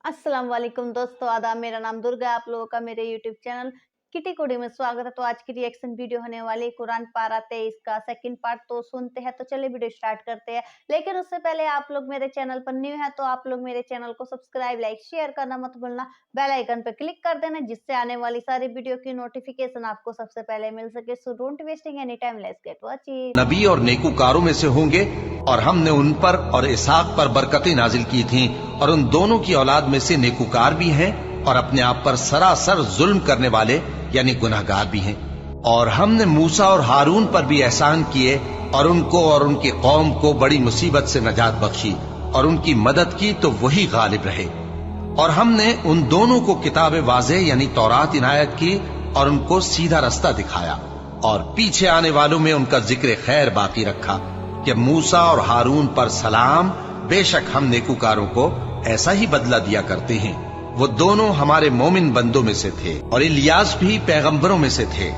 अस्सलाम वालेकुम दोस्तों, आदाब। मेरा नाम दुर्गा है। आप लोगों का मेरे यूट्यूब चैनल किटी कुड़ी में स्वागत है। तो आज की रिएक्शन वीडियो होने वाली कुरान पारा 23 का सेकंड पार्ट तो सुनते हैं। तो चलिए वीडियो स्टार्ट करते हैं। लेकिन उससे पहले आप लोग मेरे चैनल पर न्यू हैं तो आप लोग मेरे चैनल को सब्सक्राइब, लाइक, शेयर करना मत भूलना। बेल आइकन पर क्लिक कर देना जिससे आने वाली सारी वीडियो की नोटिफिकेशन आपको सबसे पहले मिल सके। So don't wasting any time, let's get watching. नबी और नेकूकारों में से होंगे और हमने उन पर और इसहाक पर बरकतें नाजिल की थीं और उन दोनों की औलाद में से नेकूकार भी हैं और अपने आप पर सरासर जुल्म करने वाले यानी गुनाहगार भी हैं। और हमने मूसा और हारून पर भी एहसान किए और उनको और उनकी कौम को बड़ी मुसीबत से नजात बख्शी और उनकी मदद की तो वही गालिब रहे। और हमने उन दोनों को किताब वाज़ेह यानी तौरात इनायत की और उनको सीधा रास्ता दिखाया और पीछे आने वालों में उनका जिक्र खैर बाकी रखा कि मूसा और हारून पर सलाम, बेशक हम नेकूकारों को ऐसा ही बदला दिया करते हैं। वो दोनों हमारे मोमिन बंदों में से थे। और इलियास भी पैगंबरों में से थे।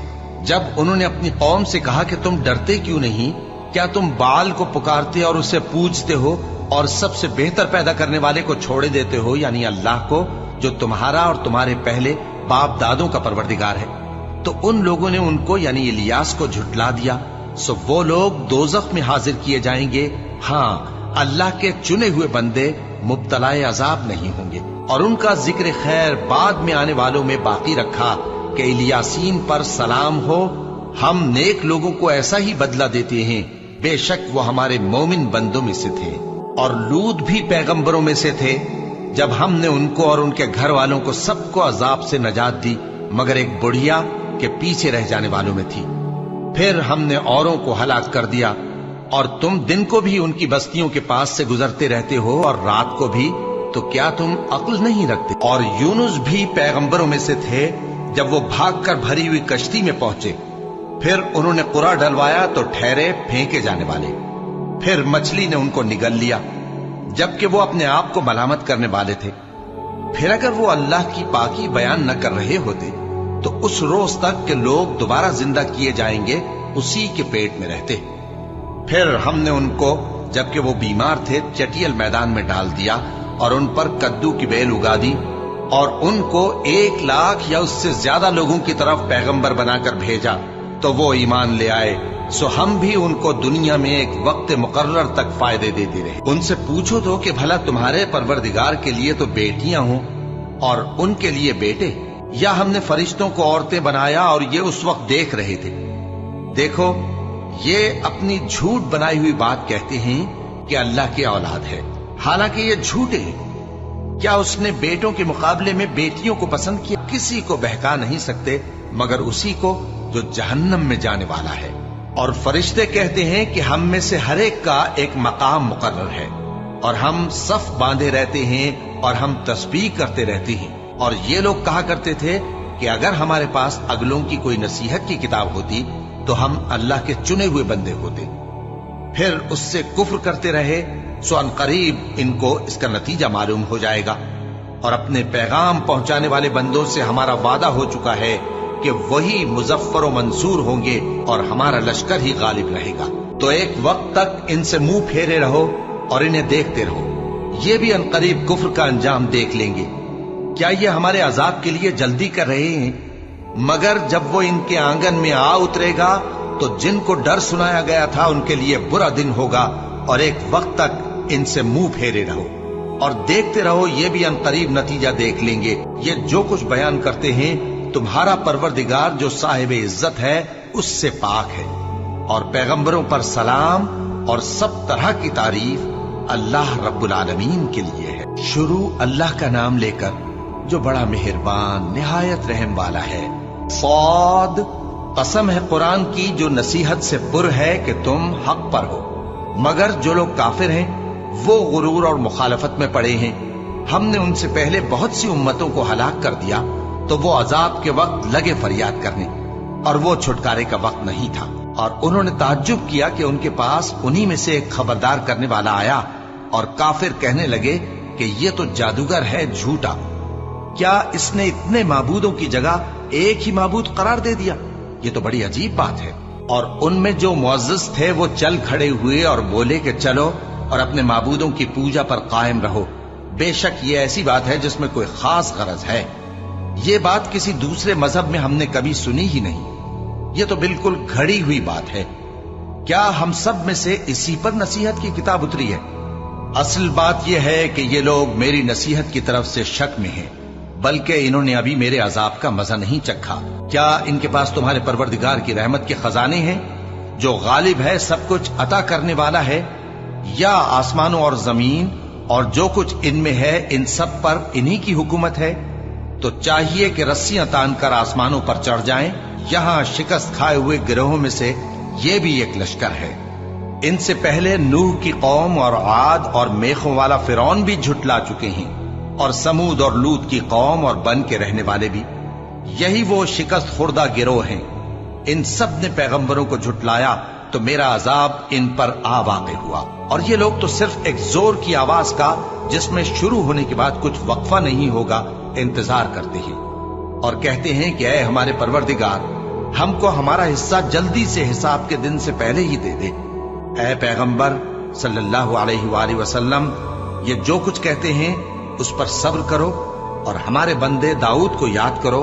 जब उन्होंने अपनी कौम से कहा कि तुम डरते क्यों नहीं, क्या तुम बाल को पुकारते और उसे पूजते हो और सबसे बेहतर पैदा करने वाले को छोड़े देते हो यानी अल्लाह को, जो तुम्हारा और तुम्हारे पहले बाप दादों का परवरदिगार है। तो उन लोगों ने उनको यानी इलियास को झुठला दिया। सो वो लोग दोज़ख में हाजिर किए जाएंगे। हाँ, अल्लाह के चुने हुए बंदे मुब्तलाए अजाब नहीं होंगे। और उनका जिक्र खैर बाद में आने वालों में बाकी रखा कि इलियासीन पर सलाम हो, हम नेक लोगों को ऐसा ही बदला देते हैं, बेशक वो हमारे मोमिन बंदों में से थे। और लूत भी पैगंबरों में से थे। जब हमने उनको और उनके घर वालों को सबको अजाब से नजात दी मगर एक बुढ़िया के पीछे रह जाने वालों में थी। फिर हमने औरों को हलाक कर दिया। और तुम दिन को भी उनकी बस्तियों के पास से गुजरते रहते हो और रात को भी, तो क्या तुम अक्ल नहीं रखते? और यूनुस भी पैगंबरों में से थे। जब वो भागकर भरी हुई कश्ती में पहुंचे, फिर उन्होंने कुरा डलवाया तो ठहरे फेंके जाने वाले। फिर मछली ने उनको निगल लिया जबकि वो अपने आप को मलामत करने वाले थे। फिर अगर वो अल्लाह की पाकी बयान न कर रहे होते तो उस रोज तक के लोग दोबारा जिंदा किए जाएंगे उसी के पेट में रहते। फिर हमने उनको जबकि वो बीमार थे चटियल मैदान में डाल दिया और उन पर कद्दू की बेल उगा दी और उनको 1 लाख या उससे ज्यादा लोगों की तरफ पैगंबर बनाकर भेजा तो वो ईमान ले आए। सो हम भी उनको दुनिया में एक वक्त मुकर्रर तक फायदे देते रहे। उनसे पूछो तो कि भला तुम्हारे परवरदिगार के लिए तो बेटियां हों और उनके लिए बेटे, या हमने फरिश्तों को औरतें बनाया और ये उस वक्त देख रहे थे। देखो, ये अपनी झूठ बनाई हुई बात कहते हैं कि अल्लाह की औलाद है, हालांकि ये झूठे हैं। क्या उसने बेटों के मुकाबले में बेटियों को पसंद किया? किसी को बहका नहीं सकते मगर उसी को जो जहन्नम में जाने वाला है। और फरिश्ते कहते हैं कि हम में से हर एक का एक मकाम मुकर्रर है और हम सफ बांधे रहते हैं और हम तस्बीह करते रहते हैं। और ये लोग कहा करते थे कि अगर हमारे पास अगलों की कोई नसीहत की किताब होती तो हम अल्लाह के चुने हुए बंदे होते। फिर उससे कुफ्र करते रहे। सो अनकरीब इनको इसका नतीजा मालूम हो जाएगा। और अपने पैगाम पहुंचाने वाले बंदों से हमारा वादा हो चुका है कि वही मुजफ्फर व मंसूर होंगे और हमारा लश्कर ही गालिब रहेगा। तो एक वक्त तक इनसे मुंह फेरे रहो और इन्हें देखते रहो। ये भी अनकरीब कुफ्र का अंजाम देख लेंगे। क्या ये हमारे अजाब के लिए जल्दी कर रहे हैं? मगर जब वो इनके आंगन में आ उतरेगा तो जिनको डर सुनाया गया था उनके लिए बुरा दिन होगा। और एक वक्त तक इनसे मुंह फेरे रहो और देखते रहो, ये भी अनकरीब नतीजा देख लेंगे। ये जो कुछ बयान करते हैं तुम्हारा परवरदिगार जो साहिब इज्जत है उससे पाक है। और पैगंबरों पर सलाम और सब तरह की तारीफ अल्लाह रब्बुल आलमीन के लिए है। शुरू अल्लाह का नाम लेकर जो बड़ा मेहरबान निहायत रहम वाला है। सौद, कसम है कुरान की जो नसीहत से पुर है कि तुम हक पर हो। मगर जो लोग काफिर हैं वो गुरूर और मुखालफत में पड़े हैं। हमने उनसे पहले बहुत सी उम्मतों को हलाक कर दिया तो वो अजाब के वक्त लगे फरियाद करने और वो छुटकारे का वक्त नहीं था। और उन्होंने ताज्जुब किया कि उनके पास उन्हीं में से एक खबरदार करने वाला आया और काफिर कहने लगे कि ये तो जादूगर है, झूठा। क्या इसने इतने माबूदों की जगह एक ही माबूद करार दे दिया? ये तो बड़ी अजीब बात है। और उनमें जो मुअज़्ज़िज़ थे वो चल खड़े हुए और बोले कि चलो और अपने माबूदों की पूजा पर कायम रहो। बेशक ये ऐसी बात है जिसमें कोई खास गरज है। ये बात किसी दूसरे मजहब में हमने कभी सुनी ही नहीं। ये तो बिल्कुल घड़ी हुई बात है। क्या हम सब में से इसी पर नसीहत की किताब उतरी है? असल बात यह है कि ये लोग मेरी नसीहत की तरफ से शक में हैं, बल्कि इन्होंने अभी मेरे अजाब का मजा नहीं चखा। क्या इनके पास तुम्हारे परवरदिगार की रहमत के खजाने हैं, जो गालिब है, सब कुछ अता करने वाला है, या आसमानों और जमीन और जो कुछ इनमें है इन सब पर इन्हीं की हुकूमत है? तो चाहिए कि रस्सियां तानकर आसमानों पर चढ़ जाएं। यहां शिकस्त खाए हुए गिरोहों में से ये भी एक लश्कर है। इनसे पहले नूह की कौम और आद और मेखों वाला फिरौन भी झुटला चुके हैं, और समूद और लूत की कौम और बन के रहने वाले भी। यही वो शिकस्त खुर्दा गिरोह हैं। इन सब ने पैगंबरों को झुटलाया तो मेरा अजाब इन पर आ वाक़ हुआ। और ये लोग तो सिर्फ एक जोर की आवाज का, जिसमें शुरू होने के बाद कुछ वक्फा नहीं होगा, इंतजार करते हैं और कहते हैं कि ऐ हमारे परवरदिगार, हमको हमारा हिस्सा जल्दी से हिसाब के दिन से पहले ही दे दे। ऐ पैगंबर सल्लल्लाहु अलैहि वसल्लम, ये जो कुछ कहते हैं उस पर सब्र करो और हमारे बंदे दाऊद को याद करो,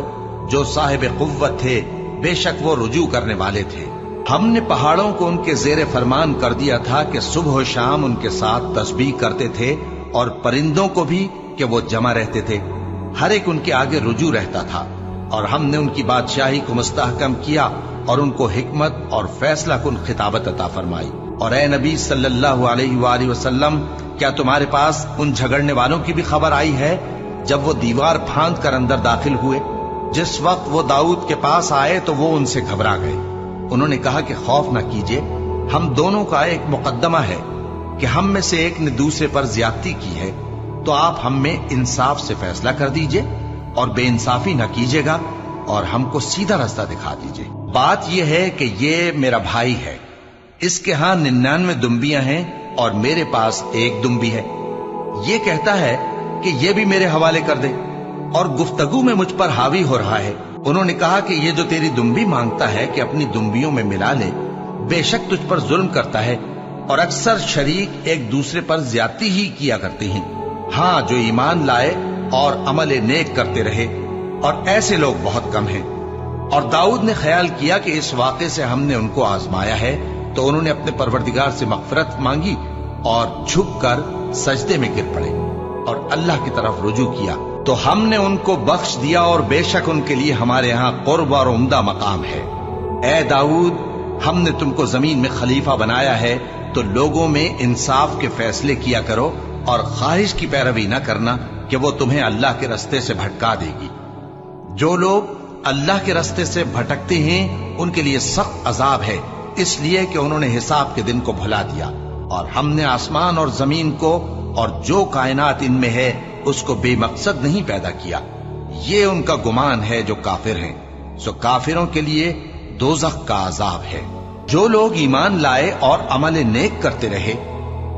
जो साहिब कुव्वत थे, बेशक वो रुजू करने वाले थे। हमने पहाड़ों को उनके जेरे फरमान कर दिया था कि सुबह शाम उनके साथ तस्बीह करते थे, और परिंदों को भी कि वो जमा रहते थे, हर एक उनके आगे रुजू रहता था। और हमने उनकी बादशाही को मुस्तहकम किया और उनको हिकमत और फैसला कुन खिताबत अता फरमाई। और ए नबी सल्लल्लाहु अलैहि वसल्लम, क्या तुम्हारे पास उन झगड़ने वालों की भी खबर आई है जब वो दीवार फांद कर अंदर दाखिल हुए? जिस वक्त वो दाऊद के पास आए तो वो उनसे घबरा गए। उन्होंने कहा कि खौफ न कीजिए, हम दोनों का एक मुकद्दमा है कि हम में से एक ने दूसरे पर ज्यादती की है, तो आप हम में इंसाफ से फैसला कर दीजिए और बेइंसाफी न कीजिएगा और हमको सीधा रास्ता दिखा दीजिए। बात यह है कि ये मेरा भाई है, इसके यहां 99 दुम्बियां हैं और मेरे पास एक दुम्बी है। ये कहता है कि ये भी मेरे हवाले कर दे, और गुफ्तगू में मुझ पर हावी हो रहा है। उन्होंने कहा कि ये जो तेरी दुम्बी मांगता है कि अपनी दुम्बियों में मिला ले, बेशक तुझ पर जुल्म करता है, और अक्सर शरीक एक दूसरे पर ज्यादती ही किया करते हैं। हाँ, जो ईमान लाए और अमल नेक करते रहे, और ऐसे लोग बहुत कम हैं। और दाऊद ने ख्याल किया कि इस वाक़े से हमने उनको आजमाया है, तो उन्होंने अपने परवरदिगार से मग़फ़िरत मांगी और झुककर सजदे में गिर पड़े और अल्लाह की तरफ रुजू किया, तो हमने उनको बख्श दिया, और बेशक उनके लिए हमारे यहाँ कुर्ब और उम्दा मकाम है। ए दाऊद, हमने तुमको जमीन में खलीफा बनाया है, तो लोगों में इंसाफ के फैसले किया करो और ख्वाहिश की पैरवी न करना कि वो तुम्हें अल्लाह के रास्ते से भटका देगी। जो लोग अल्लाह के रास्ते से भटकते हैं उनके लिए सख्त अजाब है, इसलिए कि उन्होंने हिसाब के दिन को भुला दिया। और हमने आसमान और जमीन को और जो कायनात इनमें है उसको बेमकसद नहीं पैदा किया। ये उनका गुमान है जो काफिर हैं। सो काफिरों के लिए दोज़ख का अजाब है। जो लोग ईमान लाए और अमल नेक करते रहे,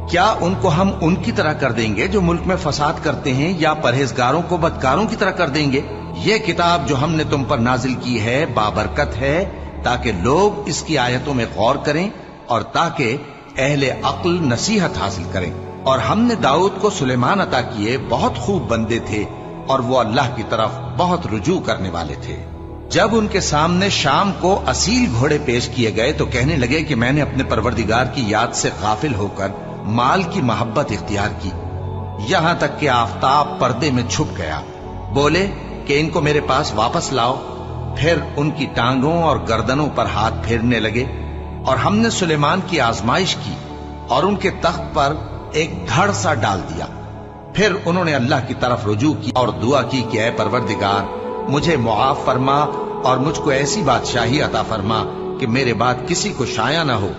क्या उनको हम उनकी तरह कर देंगे जो मुल्क में फसाद करते हैं, या परहेजगारों को बदकारों की तरह कर देंगे? ये किताब जो हमने तुम पर नाजिल की है बाबरकत है, ताकि लोग इसकी आयतों में गौर करें और ताकि अहले अक्ल नसीहत हासिल करें। और हमने दाऊद को सुलेमान अता किए, बहुत खूब बंदे थे और वो अल्लाह की तरफ बहुत रुजू करने वाले थे। जब उनके सामने शाम को असील घोड़े पेश किए गए तो कहने लगे कि मैंने अपने परवरदिगार की याद से गाफिल होकर माल की मोहब्बत इख्तियार की, यहां तक कि आफताब पर्दे में छुप गया। बोले कि इनको मेरे पास वापस लाओ। फिर उनकी टांगों और गर्दनों पर हाथ फेरने लगे, और हमने सुलेमान की आजमाइश की और उनके तख्त पर एक धड़ सा डाल दिया। फिर उन्होंने अल्लाह की तरफ रुजू की और दुआ की कि ऐ परवरदिगार, मुझे मुआफ फरमा और मुझको ऐसी बादशाही अता फरमा कि मेरे बाद किसी को शाया न हो।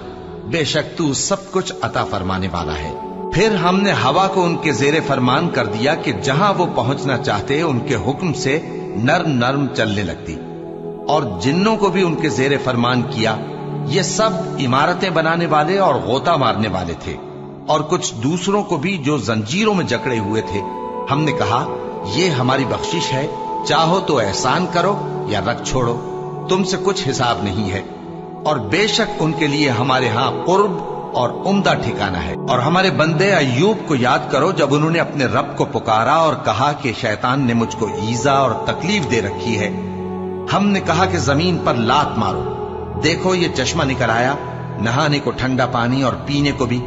बेशक तू सब कुछ अता फरमाने वाला है। फिर हमने हवा को उनके जेरे फरमान कर दिया कि जहां वो पहुंचना चाहते उनके हुक्म से नर्म नर्म चलने लगती, और जिन्नों को भी उनके जेरे फरमान किया। ये सब इमारतें बनाने वाले और गोता मारने वाले थे, और कुछ दूसरों को भी जो जंजीरों में जकड़े हुए थे। हमने कहा, ये हमारी बख्शिश है, चाहो तो एहसान करो या रख छोड़ो, तुमसे कुछ हिसाब नहीं है। और बेशक उनके लिए हमारे यहाँ कुर्ब اور عمدہ ٹھکانہ ہے۔ اور ہمارے بندے ایوب کو یاد کرو جب انہوں نے اپنے رب کو پکارا اور کہا کہ شیطان نے مجھ کو ایذا اور تکلیف دے رکھی ہے۔ ہم نے کہا کہ زمین پر لات مارو، دیکھو یہ چشمہ نکل آیا، نہانے کو ٹھنڈا پانی اور پینے کو بھی۔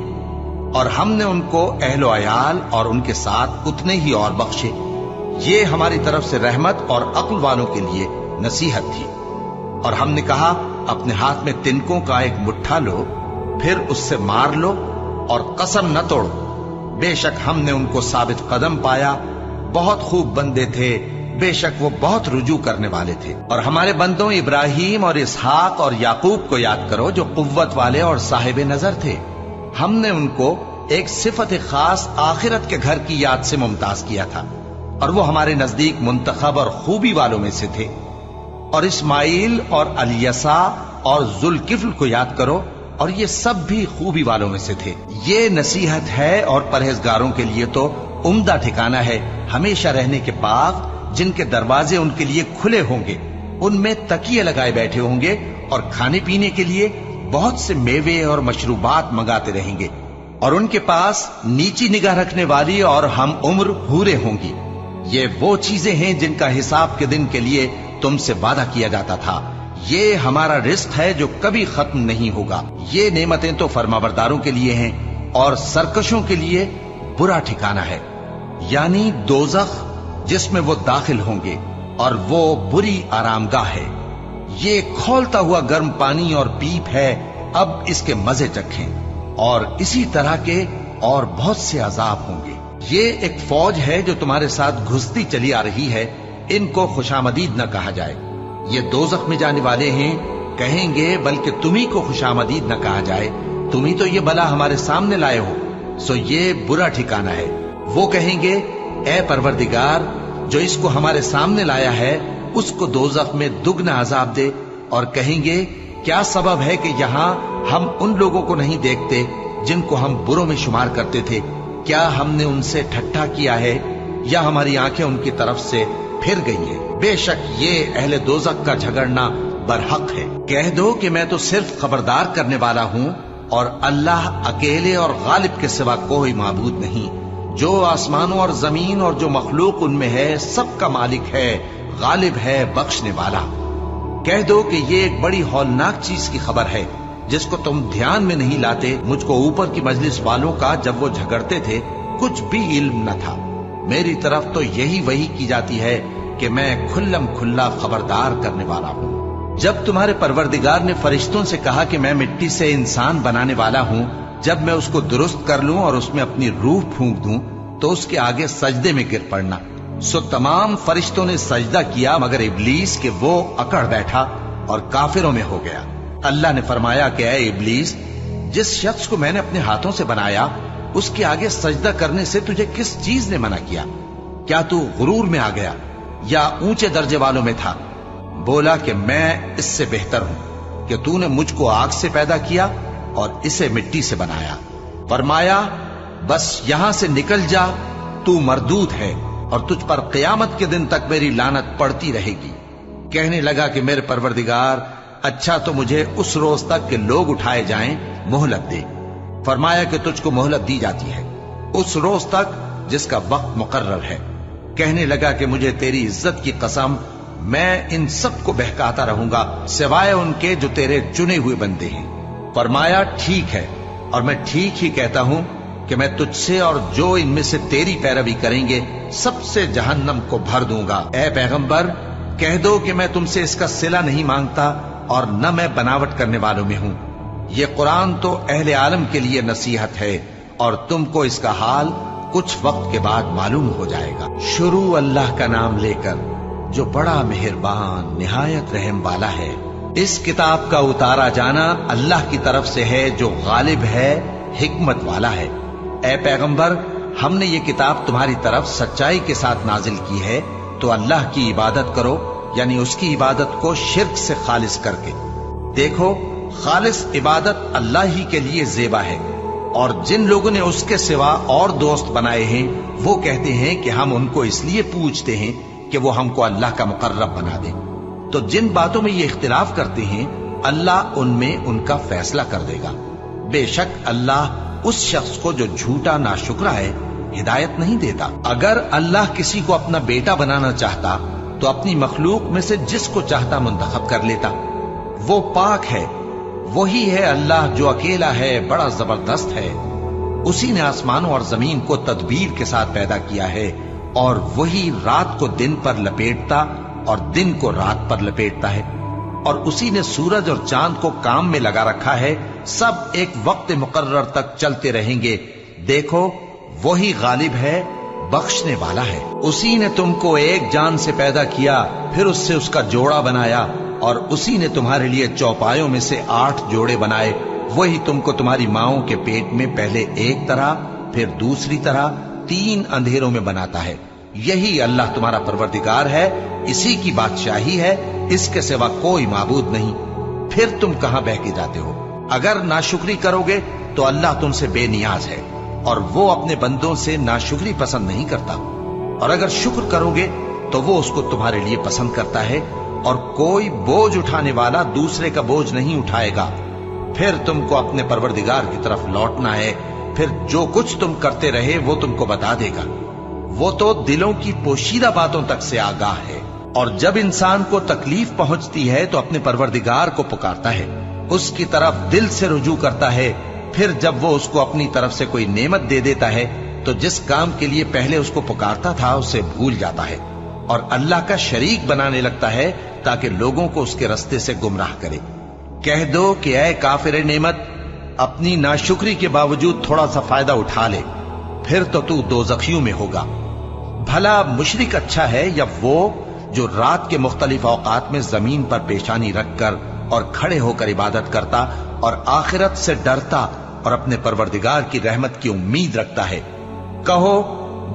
اور ہم نے ان کو اہل و عیال اور ان کے ساتھ اتنے ہی اور بخشے۔ یہ ہماری طرف سے رحمت اور عقل والوں کے لیے نصیحت تھی۔ اور ہم نے کہا اپنے ہاتھ میں تنکوں کا ایک مٹھا لو، پھر اس سے مار لو اور قسم نہ توڑو، بے شک ہم نے ان کو ثابت قدم پایا، بہت خوب بندے تھے، بے شک وہ بہت رجوع کرنے والے تھے۔ اور ہمارے بندوں ابراہیم اور اسحاق اور یعقوب کو یاد کرو جو قوت والے اور صاحب نظر تھے۔ ہم نے ان کو ایک صفت خاص آخرت کے گھر کی یاد سے ممتاز کیا تھا، اور وہ ہمارے نزدیک منتخب اور خوبی والوں میں سے تھے۔ اور اسماعیل اور الیسع اور ذوالکفل کو یاد کرو، اور یہ سب بھی خوبی والوں میں سے تھے۔ یہ نصیحت ہے اور پرہیزگاروں کے لیے تو عمدہ ٹھکانہ ہے، ہمیشہ رہنے کے باغ جن کے دروازے ان کے لیے کھلے ہوں گے، ان میں تکیے لگائے بیٹھے ہوں گے، اور کھانے پینے کے لیے بہت سے میوے اور مشروبات منگاتے رہیں گے، اور ان کے پاس نیچی نگاہ رکھنے والی اور ہم عمر حوریں ہوں گی۔ یہ وہ چیزیں ہیں جن کا حساب کے دن کے لیے تم سے وعدہ کیا جاتا تھا۔ یہ ہمارا رزق ہے جو کبھی ختم نہیں ہوگا۔ یہ نعمتیں تو فرمانبرداروں کے لیے ہیں، اور سرکشوں کے لیے برا ٹھکانہ ہے، یعنی دوزخ جس میں وہ داخل ہوں گے، اور وہ بری آرام گاہ ہے۔ یہ کھولتا ہوا گرم پانی اور پیپ ہے، اب اس کے مزے چکھیں۔ اور اسی طرح کے اور بہت سے عذاب ہوں گے۔ یہ ایک فوج ہے جو تمہارے ساتھ گھستی چلی آ رہی ہے، ان کو خوشامدید نہ کہا جائے۔ یہ دوزخ میں جانے والے ہیں، کہیں گے بلکہ تمہیں کو خوشامدید نہ کہا جائے، تمہیں تو یہ بلا ہمارے سامنے لائے ہو، سو یہ برا ٹھکانہ ہے۔ وہ کہیں گے اے پروردگار جو اس کو ہمارے سامنے لایا ہے اس کو دوزخ میں دگنا عذاب دے، اور کہیں گے کیا سبب ہے کہ یہاں ہم ان لوگوں کو نہیں دیکھتے جن کو ہم بروں میں شمار کرتے تھے؟ کیا ہم نے ان سے ٹھٹھا کیا ہے، یا ہماری آنکھیں ان کی طرف سے پھر گئی ہیں؟ بے شک یہ اہل دوزخ کا جھگڑنا برحق ہے۔ کہہ دو کہ میں تو صرف خبردار کرنے والا ہوں، اور اللہ اکیلے اور غالب کے سوا کوئی معبود نہیں۔ جو آسمانوں اور زمین اور جو مخلوق ان میں ہے سب کا مالک ہے، غالب ہے، بخشنے والا۔ کہہ دو کہ یہ ایک بڑی ہولناک چیز کی خبر ہے جس کو تم دھیان میں نہیں لاتے۔ مجھ کو اوپر کی مجلس والوں کا جب وہ جھگڑتے تھے کچھ بھی علم نہ تھا، میری طرف تو یہی وحی کی جاتی ہے کہ میں کھلم کھلا خبردار کرنے والا ہوں۔ جب تمہارے پروردگار نے فرشتوں سے کہا کہ میں مٹی سے انسان بنانے والا ہوں، جب میں اس کو درست کر لوں اور اس میں اپنی روح پھونک دوں تو اس کے آگے سجدے میں گر پڑنا، سو تمام فرشتوں نے سجدہ کیا مگر ابلیس کہ وہ اکڑ بیٹھا اور کافروں میں ہو گیا۔ اللہ نے فرمایا کہ اے ابلیس، جس شخص کو میں نے اپنے ہاتھوں سے بنایا اس کے آگے سجدہ کرنے سے تجھے کس چیز نے منع کیا؟ کیا تو غرور میں آ گیا یا اونچے درجے والوں میں تھا؟ بولا کہ میں اس سے بہتر ہوں کہ تو نے مجھ کو آگ سے پیدا کیا اور اسے مٹی سے بنایا۔ فرمایا بس یہاں سے نکل جا، تو مردود ہے اور تجھ پر قیامت کے دن تک میری لعنت پڑتی رہے گی۔ کہنے لگا کہ میرے پروردگار، اچھا تو مجھے اس روز تک کہ لوگ اٹھائے جائیں مہلت دے۔ فرمایا کہ تجھ کو مہلت دی جاتی ہے اس روز تک جس کا وقت مقرر ہے۔ کہنے لگا کہ مجھے تیری عزت کی قسم، میں ان سب کو بہکاتا رہوں گا سوائے ان کے جو تیرے چنے ہوئے بندے ہیں۔ فرمایا ٹھیک ہے، اور میں ٹھیک ہی کہتا ہوں کہ میں تجھ سے اور جو ان میں سے تیری پیروی کریں گے سب سے جہنم کو بھر دوں گا۔ اے پیغمبر، کہہ دو کہ میں تم سے اس کا صلہ نہیں مانگتا اور نہ میں بناوٹ کرنے والوں میں ہوں۔ یہ قرآن تو اہل عالم کے لیے نصیحت ہے، اور تم کو اس کا حال کچھ وقت کے بعد معلوم ہو جائے گا۔ شروع اللہ کا نام لے کر جو بڑا مہربان نہایت رحم والا ہے۔ اس کتاب کا اتارا جانا اللہ کی طرف سے ہے جو غالب ہے، حکمت والا ہے۔ اے پیغمبر، ہم نے یہ کتاب تمہاری طرف سچائی کے ساتھ نازل کی ہے، تو اللہ کی عبادت کرو، یعنی اس کی عبادت کو شرک سے خالص کر کے۔ دیکھو، خالص عبادت اللہ ہی کے لیے زیبا ہے، اور جن لوگوں نے اس کے سوا اور دوست بنائے ہیں وہ کہتے ہیں کہ ہم ان کو اس لیے پوجتے ہیں کہ وہ ہم کو اللہ کا مقرب بنا دیں۔ تو جن باتوں میں یہ اختلاف کرتے ہیں اللہ ان میں ان کا فیصلہ کر دے گا۔ बेशक अल्लाह उस शख्स को जो झूठा नाशुक्रा है हिदायत नहीं देता। अगर अल्लाह किसी को अपना बेटा बनाना चाहता तो अपनी मखलूक में से जिसको चाहता मुंतखब कर लेता। वो पाक है, वही है अल्लाह जो अकेला है, बड़ा जबरदस्त है। उसी ने आसमानों और जमीन को तदबीर के साथ पैदा किया है और वही रात को दिन पर लपेटता और दिन को रात पर लपेटता है। और उसी ने सूरज और चांद को काम में लगा रखा है, सब एक वक्त मुकर्रर तक चलते रहेंगे। देखो वही गालिब है, बख्शने वाला है। उसी ने तुमको एक जान से पैदा किया, फिर उससे उसका जोड़ा बनाया, और उसी ने तुम्हारे लिए चौपायों में से 8 जोड़े बनाए। वही तुमको तुम्हारी माओं के पेट में पहले एक तरह, फिर दूसरी तरह 3 अंधेरों में बनाता है। यही अल्लाह तुम्हारा परवरदिगार है, इसी की बादशाही है, इसके सिवा कोई माबूद नहीं। फिर तुम कहां बह के जाते हो? अगर नाशुक्री करोगे तो अल्लाह तुमसे बेनियाज है और वो अपने बंदों से नाशुक्री पसंद नहीं करता। और अगर शुक्र करोगे तो वो उसको तुम्हारे लिए पसंद करता है, और कोई बोझ उठाने वाला दूसरे का बोझ नहीं उठाएगा। फिर तुमको अपने परवरदिगार की तरफ लौटना है, फिर जो कुछ तुम करते रहे वो तुमको बता देगा। वो तो दिलों की पोशीदा बातों तक से आगाह है। और जब इंसान को तकलीफ पहुंचती है तो अपने परवरदिगार को पुकारता है, उसकी तरफ दिल से रुजू करता है। फिर जब वो उसको अपनी तरफ से कोई नेमत दे देता है तो जिस काम के लिए पहले उसको पुकारता था उसे भूल जाता है और अल्लाह का शरीक बनाने लगता है ताकि लोगों को उसके रास्ते से गुमराह करे। कह दो कि ऐ काफिर नेमत, अपनी नाशुक्री के बावजूद थोड़ा सा फायदा उठा ले, फिर तो तू दोज़खियों में होगा। भला मुशरिक अच्छा है या वो जो रात के मुख्तलिफ औकात में जमीन पर पेशानी रखकर और खड़े होकर इबादत करता और आखिरत से डरता और अपने परवरदिगार की रहमत की उम्मीद रखता है। कहो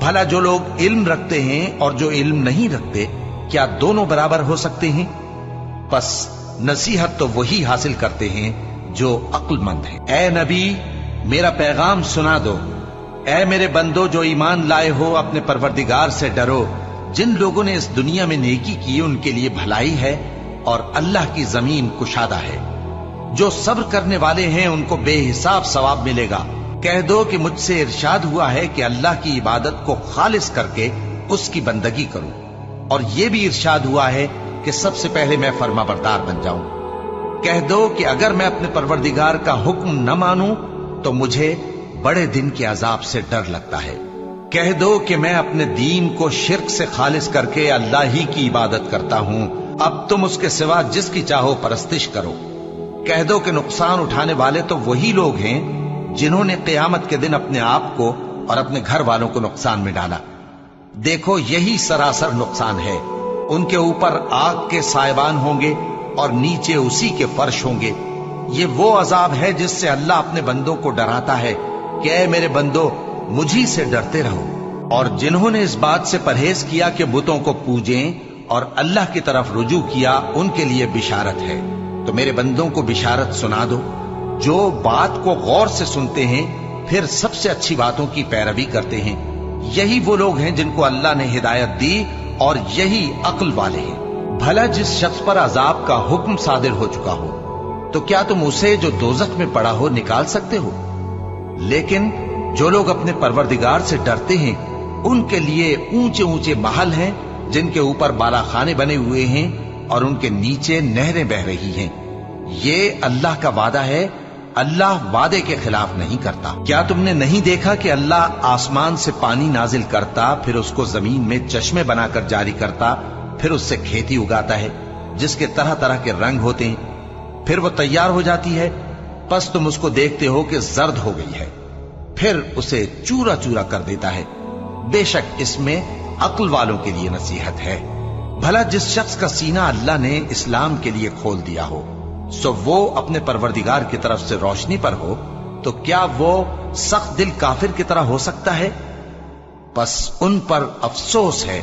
भला जो लोग इल्म रखते हैं और जो इल्म नहीं रखते, क्या दोनों बराबर हो सकते हैं? बस नसीहत तो वही हासिल करते हैं जो अक्लमंद हैं। ए नबी, मेरा पैगाम सुना दो। ए मेरे बंदो जो ईमान लाए हो, अपने परवरदिगार से डरो। जिन लोगों ने इस दुनिया में नेकी की उनके लिए भलाई है और अल्लाह की जमीन कुशादा है। जो सब्र करने वाले हैं उनको बेहिसाब सवाब मिलेगा। कह दो कि मुझसे इरशाद हुआ है कि अल्लाह की इबादत को खालिस करके उसकी बंदगी करूं, और यह भी इरशाद हुआ है कि सबसे पहले मैं फर्माबरदार बन जाऊं। कह दो कि अगर मैं अपने परवरदिगार का हुक्म न मानूं तो मुझे बड़े दिन के अजाब से डर लगता है। कह दो कि मैं अपने दीन को शिर्क से खालिस करके अल्लाह ही की इबादत करता हूं, अब तुम उसके सिवा जिसकी चाहो परस्तिश करो। कह दो कि नुकसान उठाने वाले तो वही लोग हैं जिन्होंने क़यामत के दिन अपने आप को और अपने घर वालों को नुकसान में डाला। देखो यही सरासर नुकसान है। उनके ऊपर आग के सायबान होंगे और नीचे उसी के फर्श होंगे। ये वो अजाब है जिससे अल्लाह अपने बंदों को डराता है कि ऐ मेरे बंदो, मुझी से डरते रहो। और जिन्होंने इस बात से परहेज किया कि बुतों को पूजें और अल्लाह की तरफ रुजू किया, उनके लिए बिशारत है। तो मेरे बंदों को बिशारत सुना दो जो बात को गौर से सुनते हैं, फिर सबसे अच्छी बातों की पैरवी करते हैं। यही वो लोग हैं जिनको अल्लाह ने हिदायत दी और यही अक्ल वाले हैं। भला जिस शख्स पर अजाब का हुक्म सादिर हो चुका हो, तो क्या तुम उसे जो दोजख में पड़ा हो निकाल सकते हो? लेकिन जो लोग अपने परवरदिगार से डरते हैं उनके लिए ऊंचे ऊंचे महल हैं जिनके ऊपर बालाखाने बने हुए हैं और उनके नीचे नहरें बह रही हैं। ये अल्लाह का वादा है, अल्लाह वादे के खिलाफ नहीं करता। क्या तुमने नहीं देखा कि अल्लाह आसमान से पानी नाजिल करता, फिर उसको जमीन में चश्मे बनाकर जारी करता, फिर उससे खेती उगाता है जिसके तरह तरह के रंग होते हैं, फिर वो तैयार हो जाती है। बस तुम उसको देखते हो कि जर्द हो गई है, फिर उसे चूरा चूरा कर देता है। बेशक इसमें अक्ल वालों के लिए नसीहत है। भला जिस शख्स का सीना अल्लाह ने इस्लाम के लिए खोल दिया हो, सो वो अपने परवरदिगार की तरफ से रोशनी पर हो, तो क्या वो सख्त दिल काफिर की तरह हो सकता है? बस उन पर अफसोस है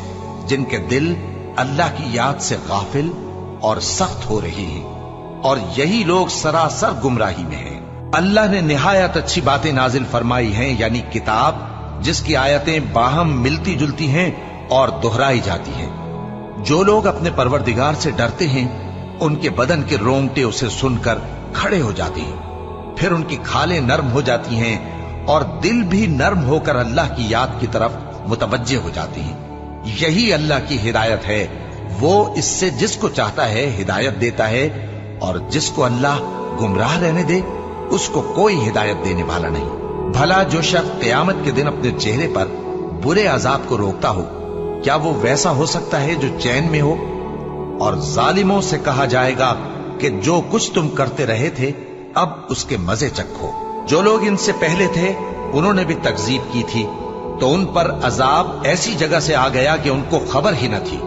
जिनके दिल अल्लाह की याद से गाफिल और सख्त हो रही हैं, और यही लोग सरासर गुमराही में हैं। अल्लाह ने निहायत अच्छी बातें नाजिल फरमाई हैं, यानी किताब जिसकी आयतें बाहम मिलती जुलती हैं और दोहराई जाती हैं। जो लोग अपने परवरदिगार से डरते हैं उनके बदन के रोंगटे उसे सुनकर खड़े हो जाते हैं। फिर उनकी खालें नर्म हो जाती हैं और दिल भी नर्म होकर अल्लाह की याद की तरफ मुतवज्जे हो जाती हैं। यही अल्लाह की हिदायत है। वो इससे जिसको चाहता है हिदायत देता है और जिसको अल्लाह गुमराह रहने दे उसको कोई हिदायत देने वाला नहीं। भला जो शख्स क़यामत के दिन अपने चेहरे पर बुरे अजाब को रोकता हो, क्या वो वैसा हो सकता है जो चैन में हो? और जालिमों से कहा जाएगा कि जो कुछ तुम करते रहे थे अब उसके मजे चखो। जो लोग इनसे पहले थे उन्होंने भी तकजीब की थी, तो उन पर अजाब ऐसी जगह से आ गया कि उनको खबर ही न थी।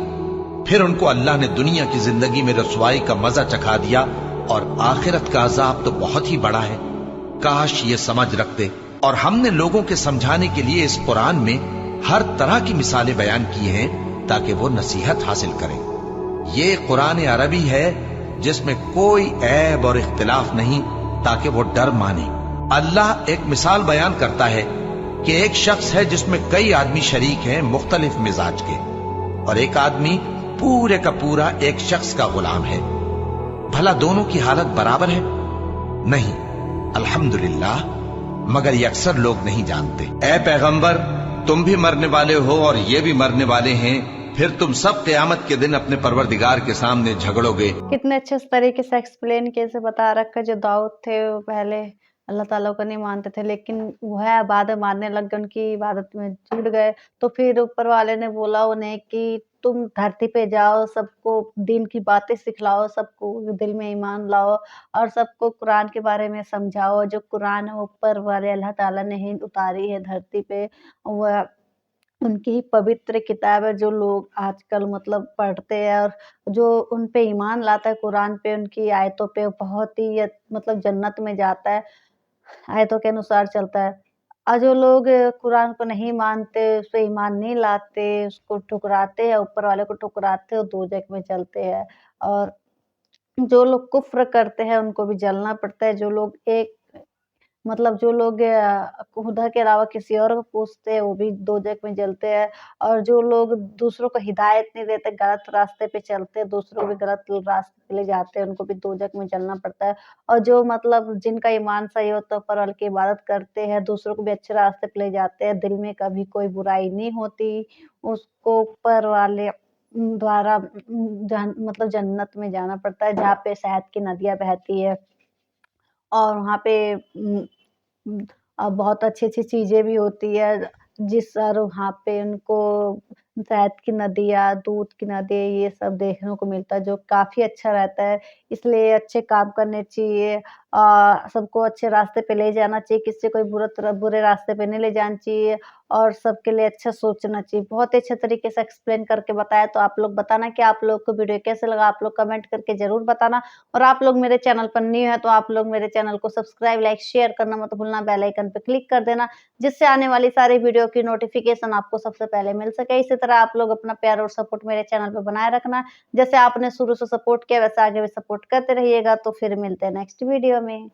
फिर उनको अल्लाह ने दुनिया की जिंदगी में रसवाई का मजा चखा दिया और आखिरत का अजाब तो बहुत ही बड़ा है। काश ये समझ रखते। और हमने लोगों के समझाने के लिए इस कुरान में हर तरह की मिसालें बयान की हैं ताकि वो नसीहत हासिल करें। ये कुरान अरबी है जिसमें कोई ऐब और इख्तिलाफ नहीं, ताकि वो डर माने। अल्लाह एक मिसाल बयान करता है कि एक शख्स है जिसमें कई आदमी शरीक हैं मुख्तलिफ मिजाज के, और एक आदमी पूरे का पूरा एक शख्स का गुलाम है। भला दोनों की हालत बराबर है? नहीं, अल्हम्दुलिल्लाह, मगर ये अक्सर लोग नहीं जानते। ऐ पैगंबर, तुम भी मरने वाले हो और ये भी मरने वाले हैं, फिर तुम सब क़यामत के दिन अपने परवरदिगार के सामने झगड़ोगे। कितने अच्छे तरीके से एक्सप्लेन कैसे बता रखा। जो दाऊद थे वो पहले अल्लाह ताला को नहीं मानते थे, लेकिन वह बाद में मानने लग गए, उनकी इबादत में जुड़ गए। तो फिर ऊपर वाले ने बोला उन्हें कि तुम धरती पे जाओ, सबको दीन की बातें सिखलाओ, सबको दिल में ईमान लाओ और सबको कुरान के बारे में समझाओ। जो कुरान है ऊपर वाले अल्लाह ताला ने ही उतारी है धरती पे, वह उनकी ही पवित्र किताब है जो लोग आजकल मतलब पढ़ते हैं, और जो उन पे ईमान लाता है कुरान पे, उनकी आयतों पे, बहुत ही मतलब जन्नत में जाता है, आयतों के अनुसार चलता है। और जो लोग कुरान को नहीं मानते, उस पे ईमान नहीं लाते, उसको ठुकराते हैं, ऊपर वाले को ठुकराते हैं, वो दोज़ख में चलते हैं। और जो लोग कुफ्र करते हैं उनको भी जलना पड़ता है। जो लोग एक मतलब जो लोग खुदा के अलावा किसी और को पूजते हैं वो भी दोज़ख में जलते हैं। और जो लोग दूसरों को हिदायत नहीं देते, गलत रास्ते पे चलते हैं, दूसरों को भी गलत रास्ते पे ले जाते हैं, उनको भी दोज़ख में जलना पड़ता है। और जो मतलब जिनका ईमान सही होता है, ऊपर वाले की इबादत करते हैं, दूसरों को भी अच्छे रास्ते पे ले जाते हैं, दिल में कभी कोई बुराई नहीं होती, उसको ऊपर वाले द्वारा मतलब जन्नत में जाना पड़ता है, जहाँ पे शहद की नदियाँ बहती है। और वहाँ पे बहुत अच्छी-अच्छी चीज़ें भी होती है, जिस और वहाँ पे उनको शहद की नदियाँ, दूध की नदियाँ, ये सब देखने को मिलता है, जो काफ़ी अच्छा रहता है। इसलिए अच्छे काम करने चाहिए, सबको अच्छे रास्ते पे ले जाना चाहिए, किसी को बुरे रास्ते पे नहीं ले जाना चाहिए, और सबके लिए अच्छा सोचना चाहिए। बहुत ही अच्छे तरीके से एक्सप्लेन करके बताया, तो आप लोग बताना कि आप लोग को वीडियो कैसे लगा, आप लोग कमेंट करके ज़रूर बताना। और आप लोग मेरे चैनल पर न्यू हैं, तो आप लोग मेरे चैनल को सब्सक्राइब, लाइक, शेयर करना मत भूलना, बेल आइकन पे क्लिक कर देना, जिससे आने वाली सारी वीडियो की नोटिफ़िकेशन आपको सबसे पहले मिल सके। इसी तरह आप लोग अपना प्यार और सपोर्ट मेरे चैनल पे बनाए रखना। जैसे आपने शुरू से सपोर्ट किया, वैसे आगे भी सपोर्ट करते रहिएगा। तो फिर मिलते हैं नेक्स्ट वीडियो में।